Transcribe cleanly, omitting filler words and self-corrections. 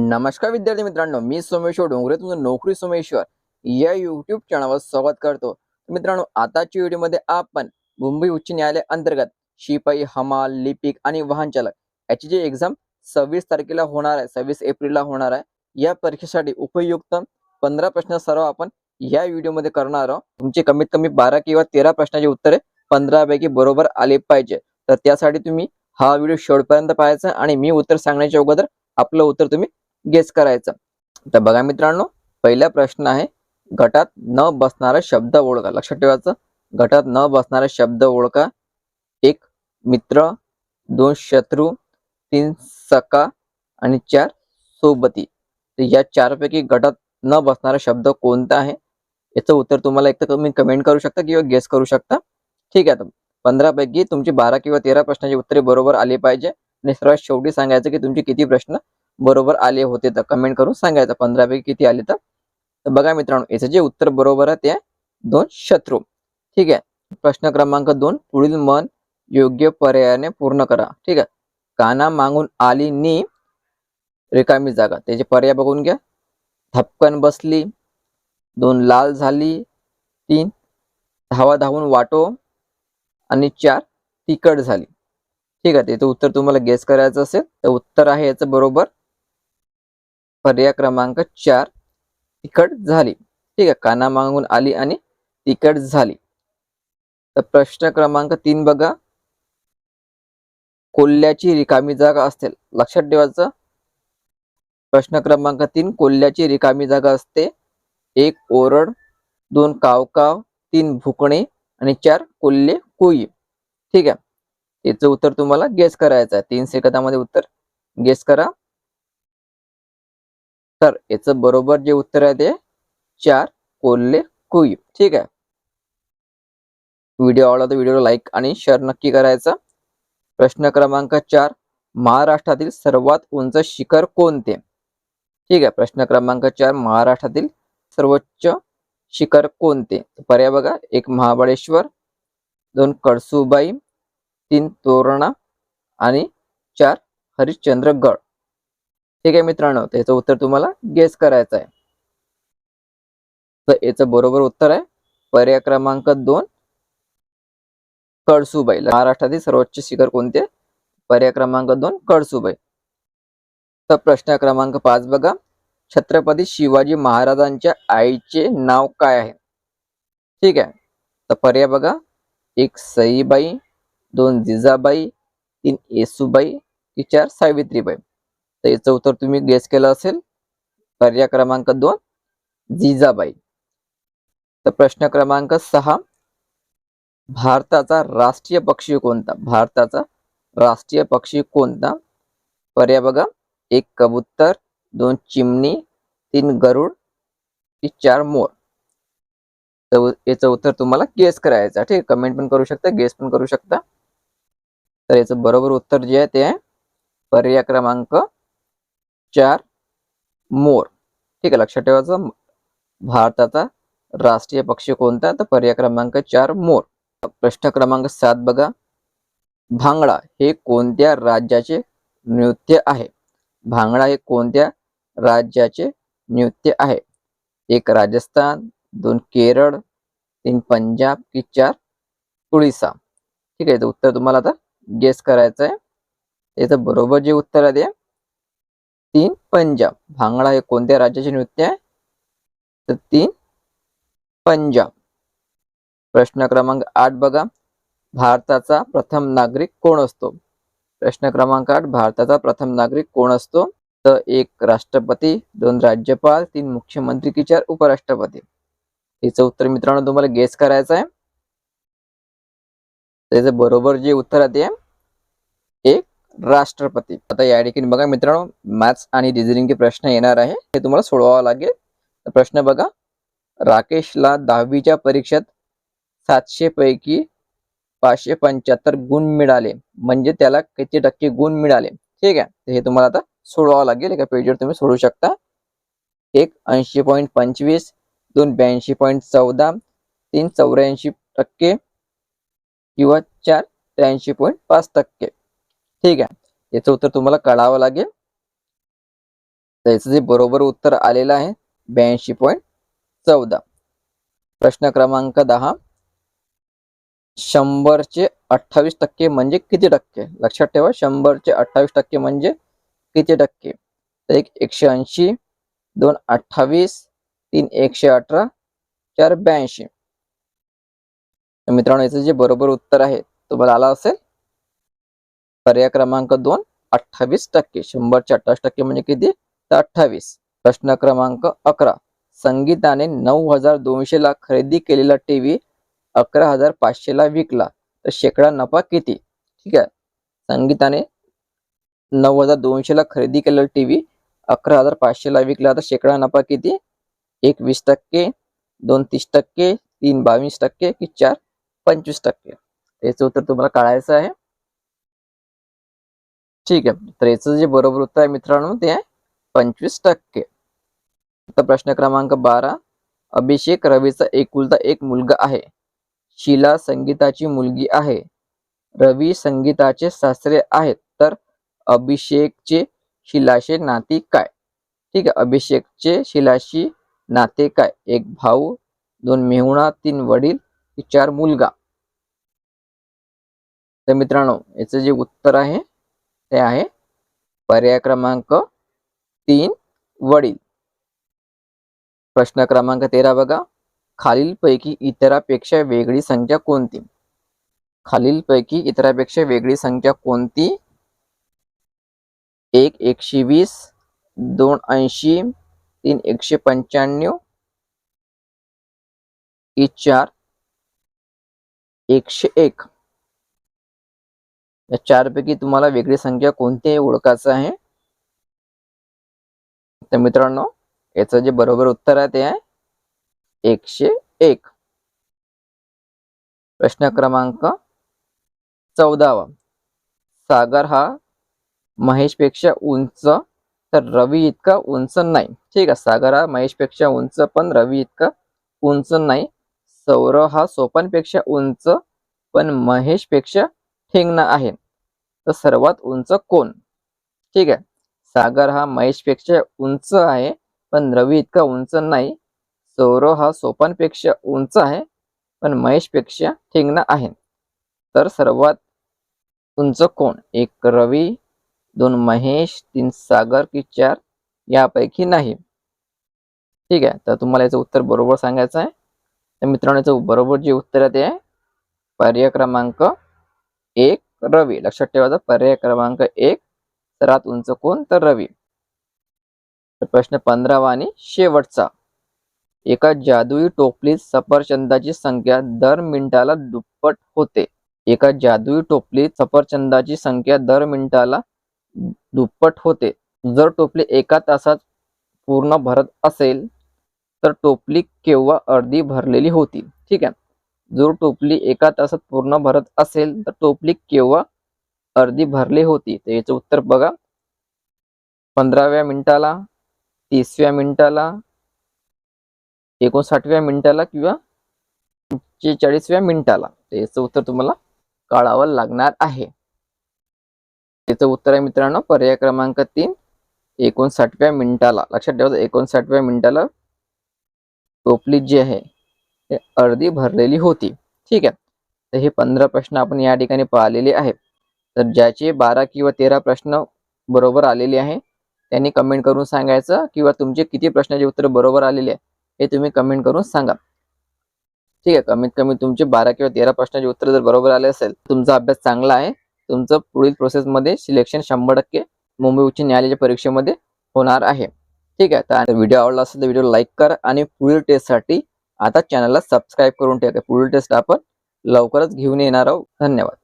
नमस्कार विद्यार्थी मित्रांनो, मी सोमेश्वर डोंगरे तुमचं नोकरी सोमेश्वर या यूट्यूब चॅनलवर स्वागत करतो. मित्रांनो, आताच्या व्हिडिओमध्ये आपण मुंबई उच्च न्यायालय अंतर्गत शिपाई, हमाल, लिपिक आणि वाहन चालक याची जी एक्झाम 26 तारखेला होणार आहे, 26 एप्रिलला होणार आहे, या परीक्षेसाठी उपयुक्त 15 प्रश्न सराव आपण या व्हिडिओमध्ये करणार आहोत. तुमचे कमीत कमी 12 किंवा 13 प्रश्नाची उत्तरे 15 पैकी बरोबर आले पाहिजे. तर त्यासाठी तुम्ही हा व्हिडिओ शेवटपर्यंत पाहायचा आणि मी उत्तर सांगण्याच्या अगोदर आपलं उत्तर तुम्ही गेस करायचं. तर बघा मित्रांनो, पहिला प्रश्न आहे, गटात न बसणारा शब्द ओळखा. लक्षात ठेवायचं, गटात न बसणारा शब्द ओळखा. 1 मित्र, 2 शत्रू, 3 सखा आणि 4 सोबती. तर या 4 पैकी गटात न बसणारा शब्द कोणता आहे? याचं उत्तर तुम्हाला एक तर तुम्ही कमेंट करू शकता किंवा गेस करू शकता. ठीक आहे, तर 15 पैकी तुमची 12 किंवा 13 प्रश्नाची उत्तरे बरोबर आली पाहिजे आणि सर्वात शेवटी सांगायचं की तुमचे किती प्रश्न बरोबर आले होते. तर कमेंट करून सांगायचं 15 पैकी किती आले. तर बघा मित्रांनो, याचं जे उत्तर बरोबर आहे ते आहे 2 शत्रू. ठीक आहे. प्रश्न क्रमांक 2, पुढील मन योग्य पर्यायाने पूर्ण करा. ठीक आहे. काना मागून आली नी रिकामी जागा. त्याचे पर्याय बघून घ्या. धपकन बसली, 2 लाल झाली, 3 धावा धावून वाटो आणि 4 तिखट झाली. ठीक आहे. त्याचं उत्तर तुम्हाला गेस करायचं असेल तर उत्तर आहे याचं बरोबर पर्याय क्रमांक 4 तिखट झाली. ठीक आहे. काना मागून आली आणि तिखट झाली. तर प्रश्न क्रमांक 3 बघा, कोल्ह्याची रिकामी जागा असते. लक्षात ठेवायचं, प्रश्न क्रमांक 3, कोल्ह्याची रिकामी जागा असते. 1 ओरड, 2 कावकाव, 3 भुकणे आणि 4 कोल्हे कोई. ठीक आहे. याचं उत्तर तुम्हाला गेस करायचं आहे. 3 सेकंदामध्ये उत्तर गेस करा. तर याचं बरोबर जे उत्तर आहे ते 4 कोल्हे कोई. ठीक आहे. व्हिडिओ आवडला तर व्हिडिओला लाईक आणि शेअर नक्की करायचा. प्रश्न क्रमांक 4, महाराष्ट्रातील सर्वात उंच शिखर कोणते? ठीक आहे. प्रश्न क्रमांक 4, महाराष्ट्रातील सर्वोच्च शिखर कोणते? पर्याय बघा. 1 महाबळेश्वर, 2 कळसुबाई, 3 तोरणा आणि 4 हरिश्चंद्रगड. ठीक आहे मित्रांनो, त्याचं उत्तर तुम्हाला गेस करायचं आहे. तर याचं बरोबर उत्तर आहे पर्याय क्रमांक 2 कळसुबाई. महाराष्ट्रातील सर्वोच्च शिखर कोणते? पर्याय क्रमांक 2 कळसुबाई. तर प्रश्न क्रमांक 5 बघा, छत्रपती शिवाजी महाराजांच्या आईचे नाव काय आहे? ठीक आहे. तर पर्याय बघा. 1 सईबाई, 2 जिजाबाई, 3 येसुबाई की 4 सावित्रीबाई. तर याचं उत्तर तुम्ही गेस केलं असेल. पर्याय क्रमांक 2 जिजाबाई. तर प्रश्न क्रमांक 6, भारताचा राष्ट्रीय पक्षी कोणता? भारताचा राष्ट्रीय पक्षी कोणता? पर्याय बघा. 1 कबूतर, 2 चिमणी, 3 गरुड की 4 मोर. तर याचं उत्तर तुम्हाला गेस करायचं आहे. ठीक आहे. कमेंट पण करू शकता, गेस पण करू शकता. तर याचं बरोबर उत्तर जे आहे ते आहे पर्याय क्रमांक 4 मोर. ठीक आहे. लक्षात ठेवायचं, भारताचा राष्ट्रीय पक्षी कोणता? तर पर्याय क्रमांक 4 मोर. प्रश्न क्रमांक 7 बघा, भांगडा हे कोणत्या राज्याचे नृत्य आहे? भांगडा हे कोणत्या राज्याचे नृत्य आहे? 1 राजस्थान, 2 केरळ, 3 पंजाब की 4 उडीसा. ठीक आहे. तर उत्तर तुम्हाला आता गेस करायचं आहे. याचं बरोबर जे उत्तर आहे ते 3 पंजाब. भांगडा हे कोणत्या राज्याचे नृत्य आहे? तर 3 पंजाब. प्रश्न क्रमांक 8 बघा, भारताचा प्रथम नागरिक कोण असतो? प्रश्न क्रमांक 8, भारताचा प्रथम नागरिक कोण असतो? तर 1 राष्ट्रपती, 2 राज्यपाल, 3 मुख्यमंत्री की 4 उपराष्ट्रपती. याचं उत्तर मित्रांनो तुम्हाला गेस करायचं आहे. त्याचं बरोबर जे उत्तर आहे ते 1 राष्ट्रपती. आता या ठिकाणी बघा मित्रांनो, मॅथ्स आणि रिझनिंगचे प्रश्न येणार आहे, हे तुम्हाला सोडवावं लागेल. तर प्रश्न बघा, राकेशला 10वीच्या परीक्षेत 700 पैकी 575 गुण मिळाले, म्हणजे त्याला किती टक्के गुण मिळाले? ठीक आहे. हे तुम्हाला आता सोडवावं लागेल. एका पेजवर तुम्ही सोडू शकता. 1 80.25, 2 82.14, 3 84% किंवा 4 83.5%. ठीक आहे. याचं उत्तर तुम्हाला कळावं लागेल. त्याचं जे बरोबर उत्तर आलेलं आहे 82.14. प्रश्न क्रमांक 10. 100चे 28% म्हणजे किती टक्के? लक्षात ठेवा, 100चे 28% म्हणजे किती टक्के? तर 1 180, 2 28, 3 118, 4 82. तर मित्रांनो, याचं जे बरोबर उत्तर आहे तुम्हाला आलं असेल. पर्याय क्रमांक 2 28%. 100चे 28% म्हणजे किती? तर 28. प्रश्न क्रमांक 11. संगीताने 9200 ला खरेदी केलेला टीव्ही 11500 ला विकला तर शेकडा नफा किती? ठीक आहे. संगीताने 9200 ला खरेदी केलेला टीव्ही 11500 ला विकला तर शेकडा नफा किती? 1 20%, 2 30%, 3 22% की 4 25%? याचं उत्तर तुम्हाला काढायचं आहे. ठीक आहे. तर याचं जे बरोबर उत्तर आहे मित्रांनो ते आहे 25%. आता प्रश्न क्रमांक 12. अभिषेक रवीचा एकुलता एक मुलगा आहे. शीला संगीताची मुलगी आहे. रवी संगीताचे सासरे आहेत. तर अभिषेकचे शीलाशी नाती काय? ठीक आहे. अभिषेकचे शीलाशी नाते काय? 1 भाऊ, 2 मेहुणा, 3 वडील, 4 मुलगा? तर मित्रांनो, याचं जे उत्तर आहे ते आहे पर्याय क्रमांक 3 वडील. प्रश्न क्रमांक 13 बघा. खालीलपैकी इतरापेक्षा वेगळी संख्या कोणती? खालीलपैकी इतरापेक्षा वेगळी संख्या कोणती? 1 120, 2 80, 3 195 की 4 101? या 4 पैकी तुम्हाला वेगळी संख्या कोणती आहे ओळखायचं आहे. तर मित्रांनो, याचं जे बरोबर उत्तर आहे ते आहे 101. प्रश्न क्रमांक 14. सागर हा महेशपेक्षा उंच तर रवी इतका उंच नाही. ठीक आहे. सागर हा महेशपेक्षा उंच पण रवी इतका उंच नाही. सौरव हा सोपानपेक्षा उंच पण महेशपेक्षा ठेंगणा आहे. तर सर्वात उंच कोण? ठीक आहे. सागर हा महेशपेक्षा उंच आहे पण रवी इतका उंच नाही. सौरव हा सोपानपेक्षा उंच आहे पण महेशपेक्षा ठेंगणा आहे. तर सर्वात उंच कोण? 1 रवी, 2 महेश, 3 सागर की 4 यापैकी नाही? ठीक आहे. तर तुम्हाला याचं उत्तर बरोबर सांगायचं आहे. तर मित्रांनो, याचं बरोबर जे उत्तर आहे ते आहे पर्याय क्रमांक 1 रवी. लक्षात ठेवायचं, पर्याय क्रमांक 1 सर्वात उंच कोण? तर रवी. तर प्रश्न 15वा आणि शेवटचा. एका जादुई टोपलीत सफरचंदाची संख्या दर मिनिटाला दुप्पट होते. एका जादुई टोपलीत सफरचंदाची संख्या दर मिनिटाला दुप्पट होते. जर टोपली एका तासात पूर्ण भरत असेल तर टोपली केव्हा अर्धी भरलेली होती? ठीक आहे. जर टोपली एका तासात पूर्ण भरत असेल तर टोपली केव्हा अर्धी भरली होती? तर याचं उत्तर बघा. 15व्या मिनिटाला, 30व्या मिनिटाला, 59व्या मिनिटाला किंवा 45व्या मिनिटाला? तर याचं उत्तर तुम्हाला काढावं लागणार आहे. याचं उत्तर आहे मित्रांनो पर्याय क्रमांक 3 59व्या मिनिटाला. लक्षात ठेवा, 59व्या मिनिटाला टोपली जी आहे ते अर्धी भरलेली होती. ठीक आहे. तर हे 15 प्रश्न आपण या ठिकाणी पाहिलेले आहेत. तर ज्याचे 12 किंवा 13 प्रश्न बरोबर आलेले आहे त्यांनी कमेंट करून सांगायचं किंवा तुमचे किती प्रश्नाचे उत्तर बरोबर आलेले आहे हे तुम्ही कमेंट करून सांगा. ठीक आहे. कमीत कमी तुमचे 12 किंवा 13 प्रश्नाचे उत्तर जर बरोबर आले असेल तुमचा अभ्यास चांगला आहे. तुमचं पुढील प्रोसेसमध्ये सिलेक्शन 100% मुंबई उच्च न्यायालयाच्या परीक्षेमध्ये होणार आहे. ठीक आहे. तर व्हिडिओ आवडला असेल तर व्हिडिओ लाईक करा आणि पुढील टेस्टसाठी आता चॅनलला सबस्क्राईब करून ठेवा. पुढील टेस्ट आपण लवकरच घेऊन येणार आहोत. धन्यवाद.